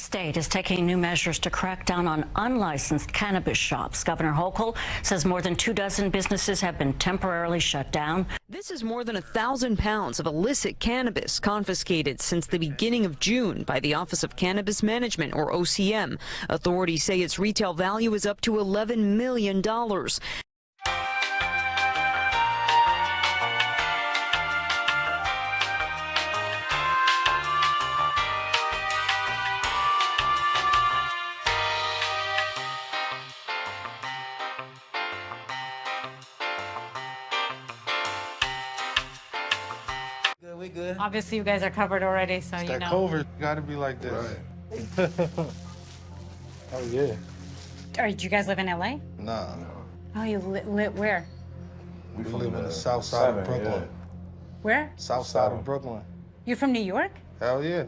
state is taking new measures to crack down on unlicensed cannabis shops. Governor Hochul says more than 24 businesses have been temporarily shut down. This is more than 1,000 pounds of illicit cannabis confiscated since the beginning of June by the Office of Cannabis Management, or OCM. Authorities say its retail value is up to $11 million. We good. Obviously, you guys are covered already, so you know. That COVID gotta be like this. Right. Oh yeah. Do you guys live in LA? Nah. Oh, you live where? We live in the south side of Brooklyn. Yeah. Where? South side of Brooklyn. You're from New York? Hell yeah.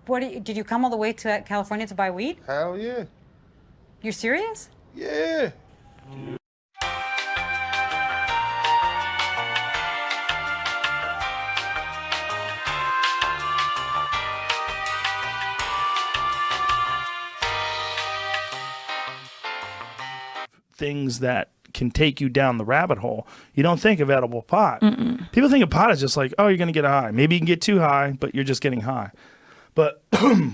Did you come all the way to California to buy weed? Hell yeah. You're serious? Yeah. Things that can take you down the rabbit hole. You don't think of edible pot. People think of pot as just like, oh, you're going to get high. Maybe you can get too high, but you're just getting high. But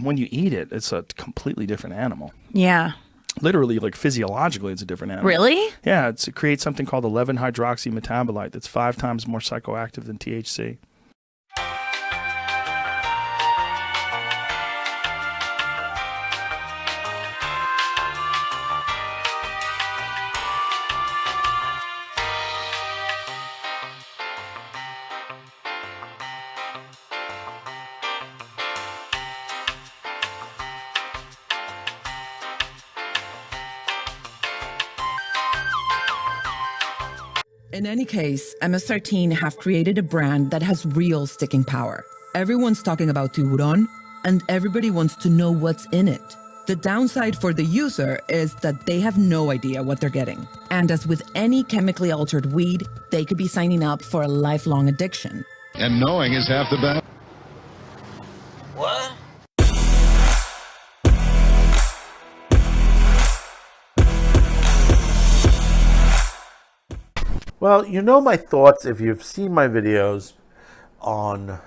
when you eat it, it's a completely different animal. Yeah. Literally, like physiologically, it's a different animal. Really? Yeah, it creates something called 11-hydroxy metabolite that's 5 times more psychoactive than THC. In any case, MS-13 have created a brand that has real sticking power. Everyone's talking about tiburon, and everybody wants to know what's in it. The downside for the user is that they have no idea what they're getting. And as with any chemically altered weed, they could be signing up for a lifelong addiction. And knowing is half the battle. What? Well, you know my thoughts if you've seen my videos on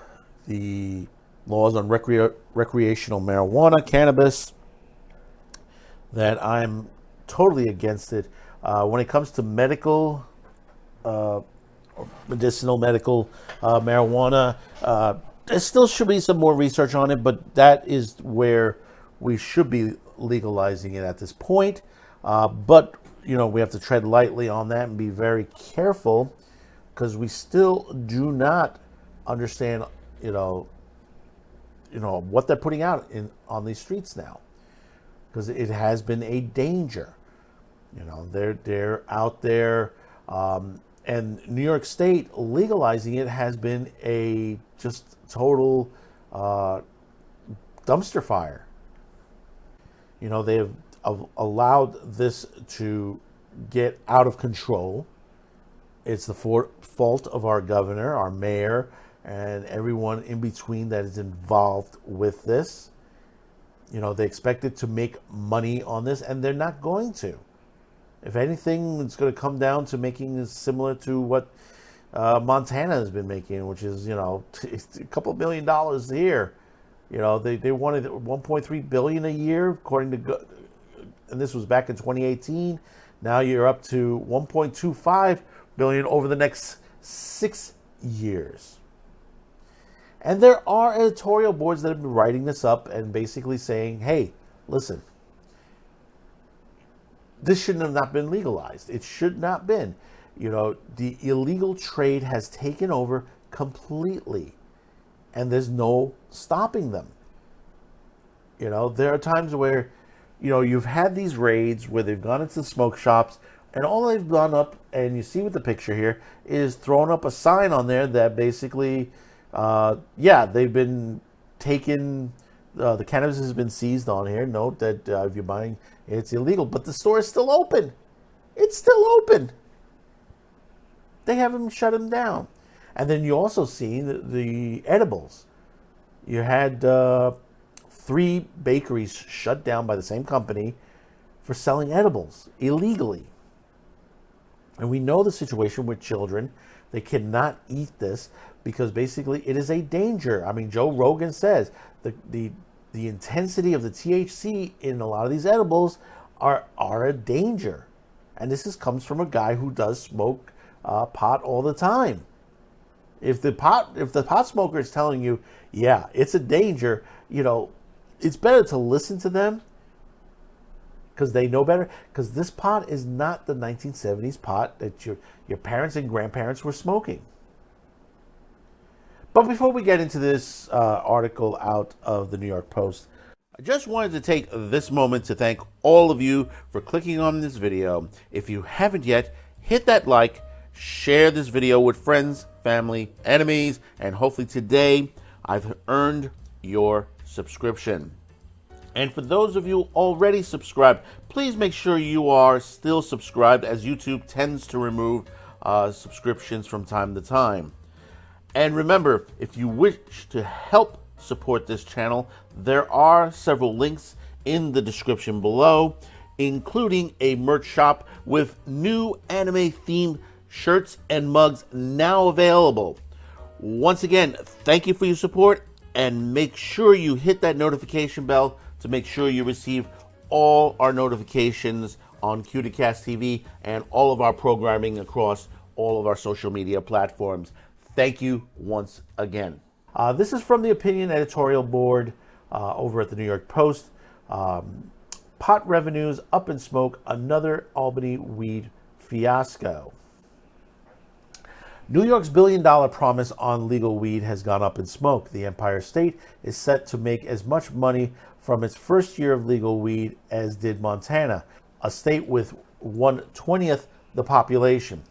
the laws on recreational marijuana, cannabis, that I'm totally against it. When it comes to medical, medicinal medical marijuana, there still should be some more research on it, but that is where we should be legalizing it at this point. But you know, we have to tread lightly on that and be very careful because we still do not understand, you know what they're putting out on these streets now, because it has been a danger. You know, they're out there, and New York State legalizing it has been a just total dumpster fire. You know, they have allowed this to get out of control. It's the fault of our governor, our mayor, and everyone in between that is involved with this. You know, they expected to make money on this, and they're not going to. If anything, it's going to come down to making it similar to what Montana has been making, which is, you know, a couple $1 billion a year. You know, they wanted $1.3 billion a year, according to, and this was back in 2018. Now you're up to $1.25 billion over the next 6 years. And there are editorial boards that have been writing this up and basically saying, hey, listen, this shouldn't have not been legalized. It should not been. You know, the illegal trade has taken over completely, and there's no stopping them. You know, there are times where, you know, you've had these raids where they've gone into smoke shops, and all they've done up, and you see with the picture here, is thrown up a sign on there that basically, they've been taken, the cannabis has been seized on here. Note that if you're buying, it's illegal, but the store is still open. It's still open. They haven't shut them down. And then you also see the edibles. You had 3 bakeries shut down by the same company for selling edibles illegally. And we know the situation with children. They cannot eat this because basically it is a danger. I mean, Joe Rogan says the intensity of the THC in a lot of these edibles are a danger. And this comes from a guy who does smoke pot all the time. If the pot smoker is telling you, yeah, it's a danger, it's better to listen to them because they know better. Because this pot is not the 1970s pot that your parents and grandparents were smoking. But before we get into this article out of the New York Post, I just wanted to take this moment to thank all of you for clicking on this video. If you haven't yet, hit that like, share this video with friends, family, enemies, and hopefully today I've earned your subscription. And for those of you already subscribed, please make sure you are still subscribed, as YouTube tends to remove subscriptions from time to time. And remember, if you wish to help support this channel, there are several links in the description below, including a merch shop with new anime themed shirts and mugs now available. Once again, thank you for your support, and make sure you hit that notification bell to make sure you receive all our notifications on Q2Cast TV and all of our programming across all of our social media platforms. Thank you once again. This is from the opinion editorial board over at the New York Post. Pot revenues up in smoke, another Albany weed fiasco. New York's billion-dollar promise on legal weed has gone up in smoke. The Empire State is set to make as much money from its first year of legal weed as did Montana, a state with 1/20th the population.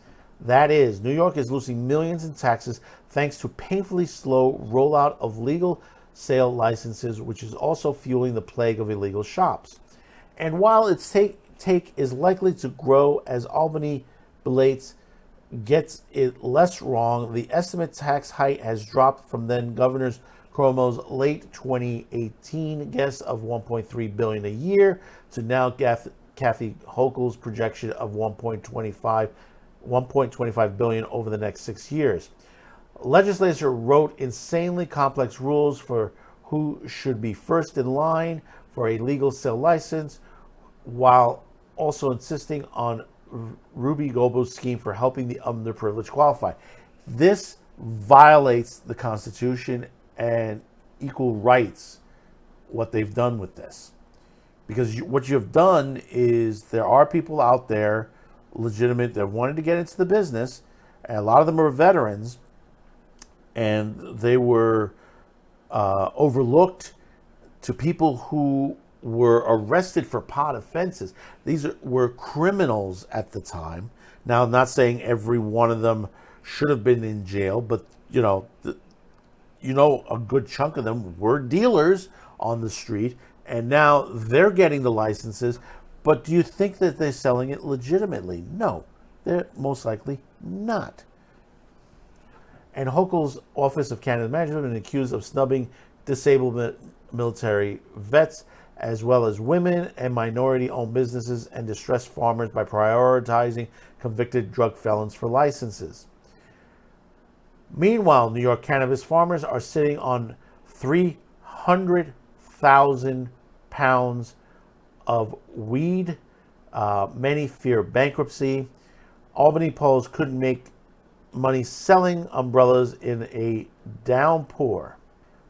That is, New York is losing millions in taxes thanks to painfully slow rollout of legal sale licenses, which is also fueling the plague of illegal shops. And while its take is likely to grow as Albany belates gets it less wrong, the estimate tax hike has dropped from then Governor Cuomo's late 2018 guess of $1.3 billion a year to now Kathy Hochul's projection of $1.25 billion over the next 6 years. Legislature wrote insanely complex rules for who should be first in line for a legal sale license, while also insisting on Ruby Gobo's scheme for helping the underprivileged qualify. This violates the Constitution and equal rights, what they've done with this. Because what you have done is there are people out there, legitimate, that wanted to get into the business, and a lot of them are veterans, and they were overlooked to people who were arrested for pot offenses. These were criminals at the time. Now, I'm not saying every one of them should have been in jail, but a good chunk of them were dealers on the street, and now they're getting the licenses. But do you think that they're selling it legitimately? No, they're most likely not. And Hochul's Office of Cannabis Management has been accused of snubbing disabled military vets, as well as women and minority-owned businesses and distressed farmers, by prioritizing convicted drug felons for licenses. Meanwhile, New York cannabis farmers are sitting on 300,000 pounds of weed. Many fear bankruptcy. Albany Poles couldn't make money selling umbrellas in a downpour.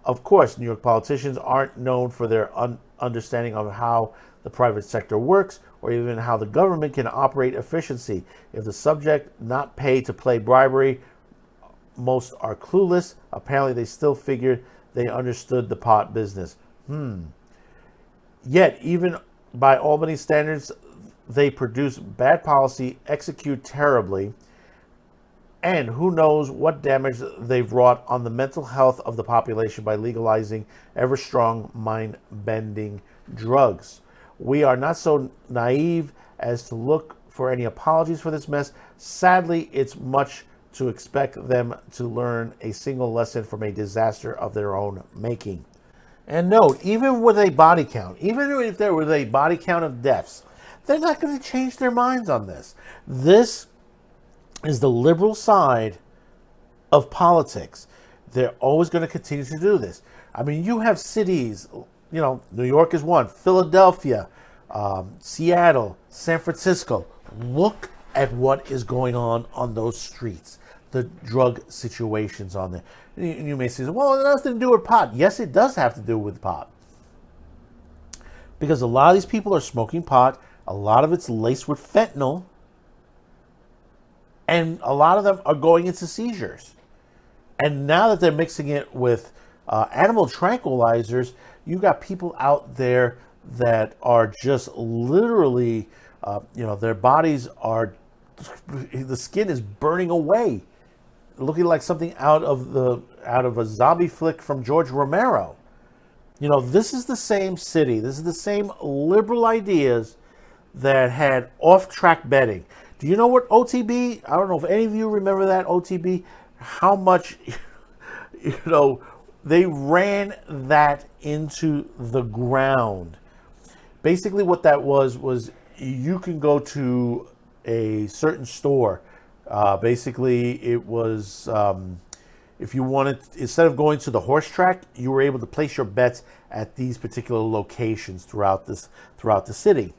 Of course, New York politicians aren't known for their understanding of how the private sector works, or even how the government can operate efficiency. If the subject not pay to play bribery, most are clueless. Apparently, they still figured they understood the pot business. Yet, even by Albany standards, they produce bad policy, execute terribly, and who knows what damage they've wrought on the mental health of the population by legalizing ever-strong, mind-bending drugs. We are not so naive as to look for any apologies for this mess. Sadly, it's much to expect them to learn a single lesson from a disaster of their own making. And note, even with a body count, even if there was a body count of deaths, they're not going to change their minds on this. This is the liberal side of politics. They're always going to continue to do this. I mean, you have cities, New York is one, Philadelphia, Seattle, San Francisco. Look at what is going on those streets, the drug situations on there. You may say, well, it has nothing to do with pot. Yes, it does have to do with pot. Because a lot of these people are smoking pot. A lot of it's laced with fentanyl. And a lot of them are going into seizures. And now that they're mixing it with animal tranquilizers, you got people out there that are just literally, their bodies are, the skin is burning away, looking like something out of a zombie flick from George Romero. This is the same city. This is the same liberal ideas that had off-track betting. Do you know what OTB? I don't know if any of you remember that OTB. How much, they ran that into the ground. Basically, what that was you can go to a certain store. Basically, it was if you wanted, instead of going to the horse track, you were able to place your bets at these particular locations throughout the city.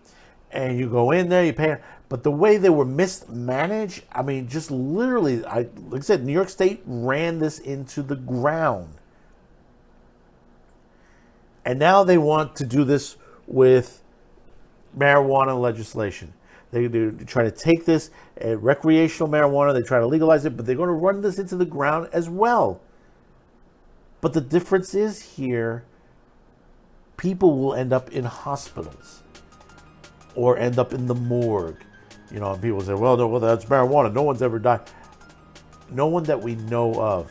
And you go in there, you pay. But the way they were mismanaged, I mean, just literally, like I said, New York State ran this into the ground. And now they want to do this with marijuana legislation. They try to take this recreational marijuana, they try to legalize it, but they're going to run this into the ground as well. But the difference is here, people will end up in hospitals or end up in the morgue. And people say, well, no, that's marijuana. No one's ever died. No one that we know of.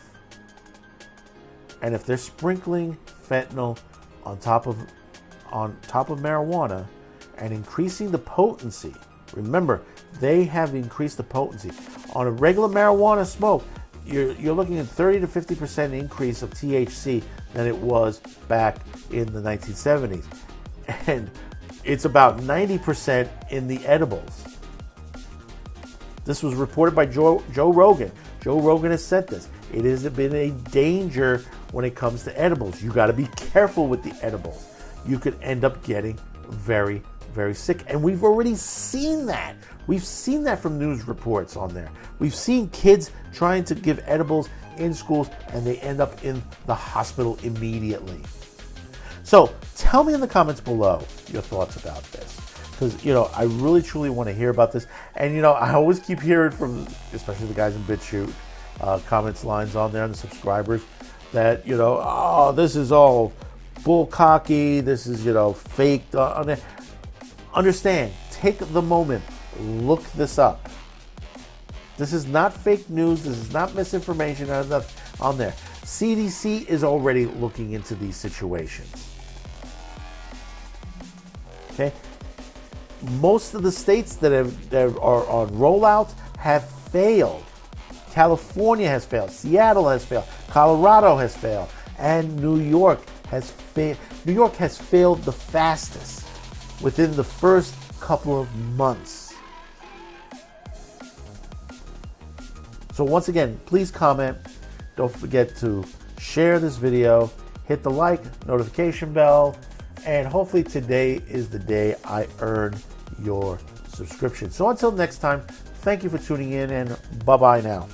And if they're sprinkling fentanyl on top of marijuana and increasing the potency, remember, they have increased the potency. On a regular marijuana smoke, you're looking at 30 to 50% increase of THC than it was back in the 1970s. And it's about 90% in the edibles. This was reported by Joe Rogan. Joe Rogan has said this. It has been a danger when it comes to edibles. You got to be careful with the edibles. You could end up getting very, very sick. And we've already seen that. We've seen that from news reports on there. We've seen kids trying to give edibles in schools and they end up in the hospital immediately. So tell me in the comments below your thoughts about this. Because, I really, truly want to hear about this. And, I always keep hearing from, especially the guys in BitChute, comments lines on there and the subscribers that, this is all bullcocky. This is, faked on there. Understand, take the moment, look this up. This is not fake news. This is not misinformation on there. CDC is already looking into these situations. Okay? Most of the states that are on rollouts have failed. California has failed. Seattle has failed. Colorado has failed. And New York has failed. New York has failed the fastest within the first couple of months. So once again, please comment. Don't forget to share this video. Hit the like, notification bell. And hopefully today is the day I earn your subscription. So until next time, thank you for tuning in and bye-bye now.